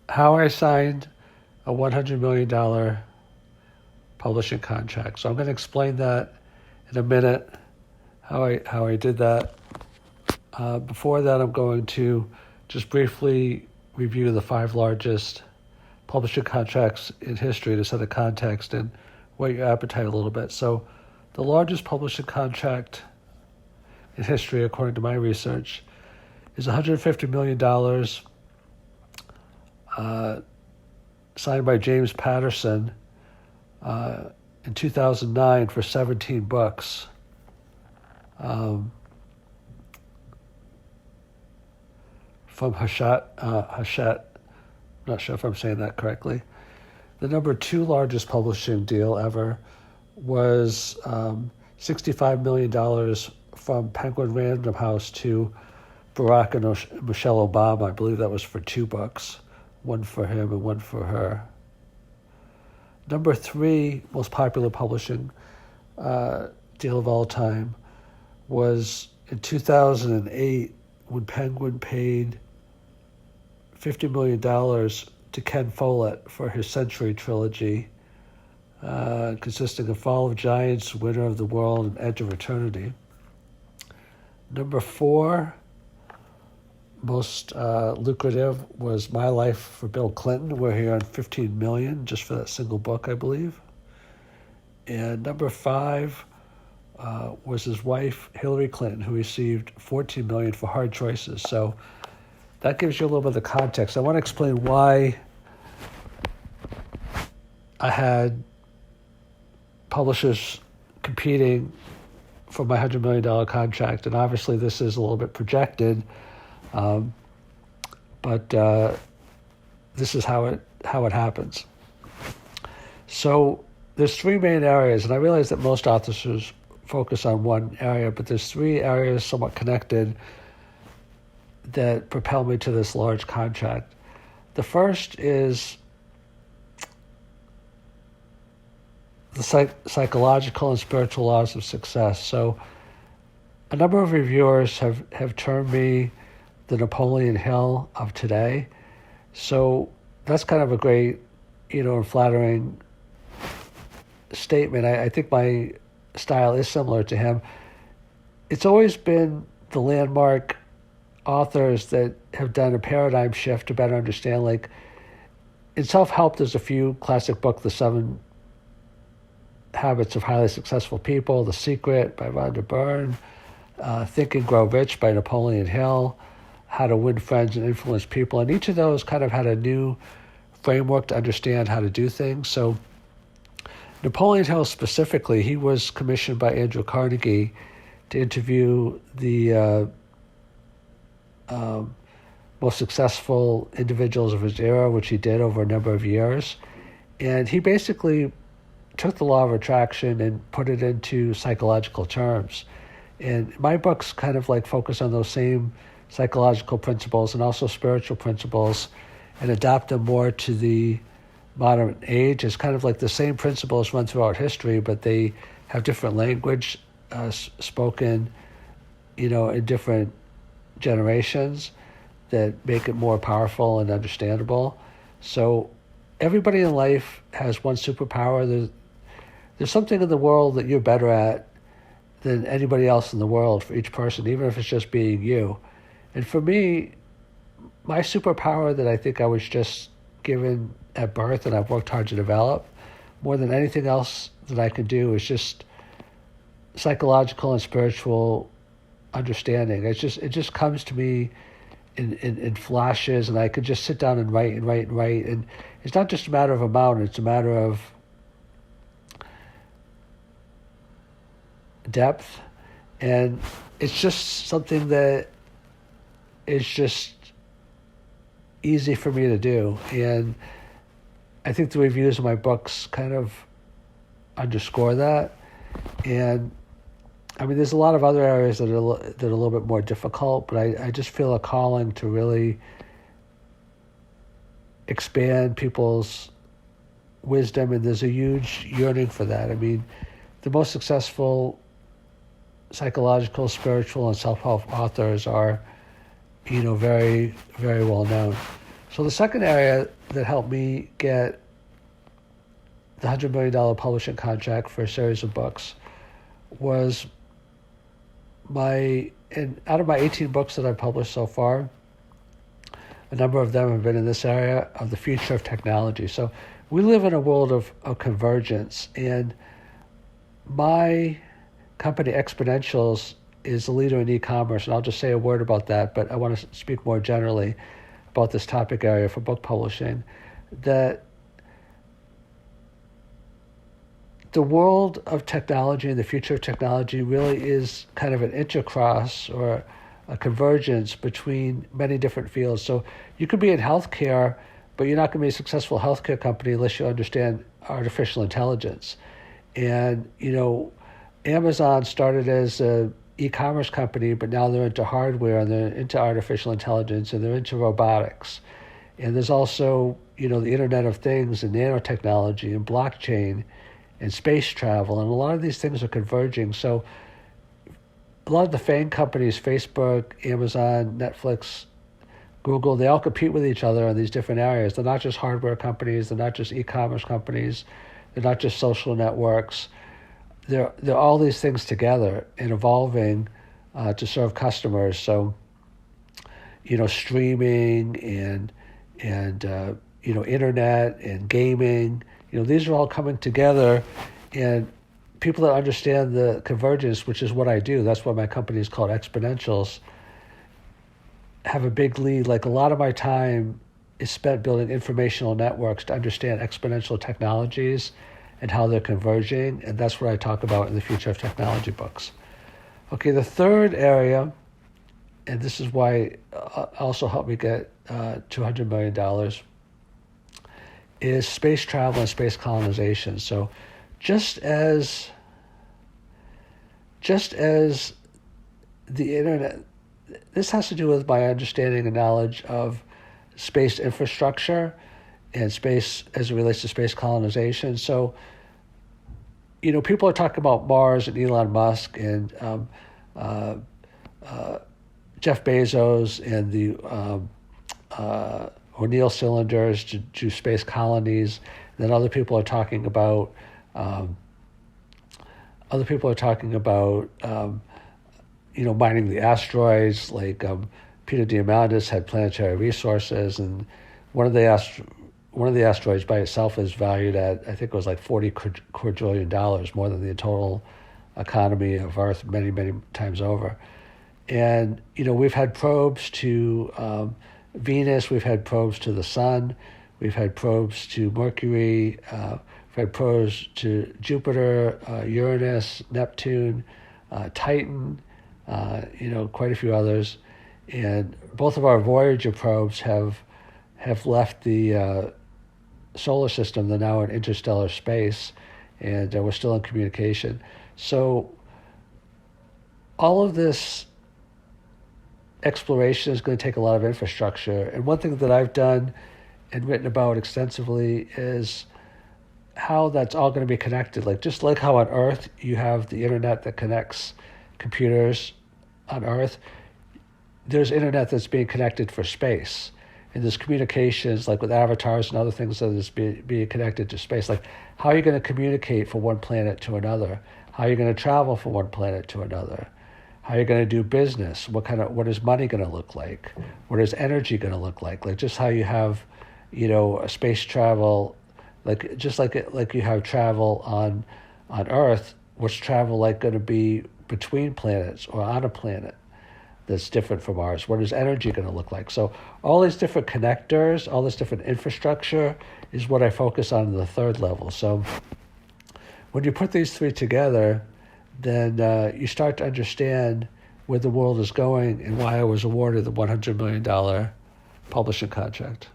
how I signed a $100 million publishing contract. So I'm going to explain that in a minute, how I did that. Before that, I'm going to just briefly review the 5 largest publishing contracts in history to set a context and whet your appetite a little bit. So the largest publishing contract in history, according to my research, is $150 million signed by James Patterson in 2009 for 17 books. From Hachette, not sure if I'm saying that correctly. The number 2 largest publishing deal ever was $65 million from Penguin Random House to Barack and Michelle Obama. I believe that was for 2 books, one for him and one for her. Number 3 most popular publishing deal of all time was in 2008 when Penguin paid $50 million to Ken Follett for his Century trilogy, consisting of Fall of Giants, Winter of the World, and Edge of Eternity. Number 4 most lucrative was My Life for Bill Clinton, where he earned $15 million just for that single book, I believe. And number 5 was his wife, Hillary Clinton, who received $14 million for Hard Choices. So that gives you a little bit of the context. I want to explain why I had publishers competing for my $100 million contract. And obviously this is a little bit projected, but this is how it happens. So there's 3 main areas, and I realize that most authors focus on one area, but there's 3 areas somewhat connected that propel me to this large contract. The first is the psychological and spiritual laws of success. So a number of reviewers have termed me the Napoleon Hill of today. So that's kind of a great, and flattering statement. I think my style is similar to him. It's always been the landmark authors that have done a paradigm shift to better understand, like in self-help, there's a few classic books, The 7 Habits of Highly Successful People, The Secret by Rhonda Byrne, Think and Grow Rich by Napoleon Hill, How to Win Friends and Influence People. And each of those kind of had a new framework to understand how to do things. So Napoleon Hill specifically, he was commissioned by Andrew Carnegie to interview the most successful individuals of his era, which he did over a number of years. And he basically took the law of attraction and put it into psychological terms. And my books kind of like focus on those same psychological principles and also spiritual principles and adapt them more to the modern age. It's kind of like the same principles run throughout history, but they have different language spoken, in different generations that make it more powerful and understandable. So everybody in life has one superpower. There's something in the world that you're better at than anybody else in the world for each person, even if it's just being you. And for me, my superpower that I think I was just given at birth and I've worked hard to develop, more than anything else that I can do, is just psychological and spiritual understanding. It just comes to me in flashes, and I could just sit down and write. And it's not just a matter of amount, it's a matter of depth. And it's just something that is just easy for me to do. And I think the reviews of my books kind of underscore that. And I mean, there's a lot of other areas that are a little bit more difficult, but I just feel a calling to really expand people's wisdom, and there's a huge yearning for that. I mean, the most successful psychological, spiritual, and self-help authors are, very, very well known. So the second area that helped me get the $100 million publishing contract for a series of books was out of my 18 books that I've published so far, a number of them have been in this area of the future of technology. So we live in a world of convergence, and my company Exponentials is the leader in e-commerce, and I'll just say a word about that, but I want to speak more generally about this topic area for book publishing, that the world of technology and the future of technology really is kind of an intercross or a convergence between many different fields. So you could be in healthcare, but you're not going to be a successful healthcare company unless you understand artificial intelligence. And, Amazon started as a e-commerce company, but now they're into hardware and they're into artificial intelligence and they're into robotics. And there's also, the Internet of Things and nanotechnology and blockchain and space travel. And a lot of these things are converging. So a lot of the FANG companies, Facebook, Amazon, Netflix, Google, they all compete with each other in these different areas. They're not just hardware companies. They're not just e-commerce companies. They're not just social networks. They're all these things together and evolving to serve customers. So, streaming and internet and gaming, these are all coming together, and people that understand the convergence, which is what I do, that's why my company is called Exponentials, have a big lead. Like a lot of my time is spent building informational networks to understand exponential technologies and how they're converging, and that's what I talk about in the Future of Technology books. Okay, the third area, and this is why also helped me get $200 million, is space travel and space colonization. So just as the internet, this has to do with my understanding and knowledge of space infrastructure and space as it relates to space colonization. So, people are talking about Mars and Elon Musk and Jeff Bezos and the O'Neill cylinders to do space colonies. And then other people are talking about mining the asteroids. Like Peter Diamandis had Planetary Resources, and one of the asteroids by itself is valued at, I think it was like $40 quadrillion, more than the total economy of Earth many, many times over. And, we've had probes to Venus, we've had probes to the Sun, we've had probes to Mercury, we've had probes to Jupiter, Uranus, Neptune, Titan, quite a few others. And both of our Voyager probes have left the solar system. They're now in interstellar space, and we're still in communication. So all of this exploration is going to take a lot of infrastructure. And one thing that I've done and written about extensively is how that's all going to be connected. Just like how on Earth you have the internet that connects computers on Earth, there's internet that's being connected for space. And there's communications like with avatars and other things that is being connected to space. Like, how are you going to communicate from one planet to another? How are you going to travel from one planet to another? How are you going to do business? What is money going to look like? What is energy going to look like? Like just how you have, a space travel, like you have travel on Earth. What's travel like going to be between planets or on a planet that's different from ours? What is energy going to look like? So all these different connectors, all this different infrastructure is what I focus on in the third level. So when you put these three together, then you start to understand where the world is going and why I was awarded the $100 million publishing contract.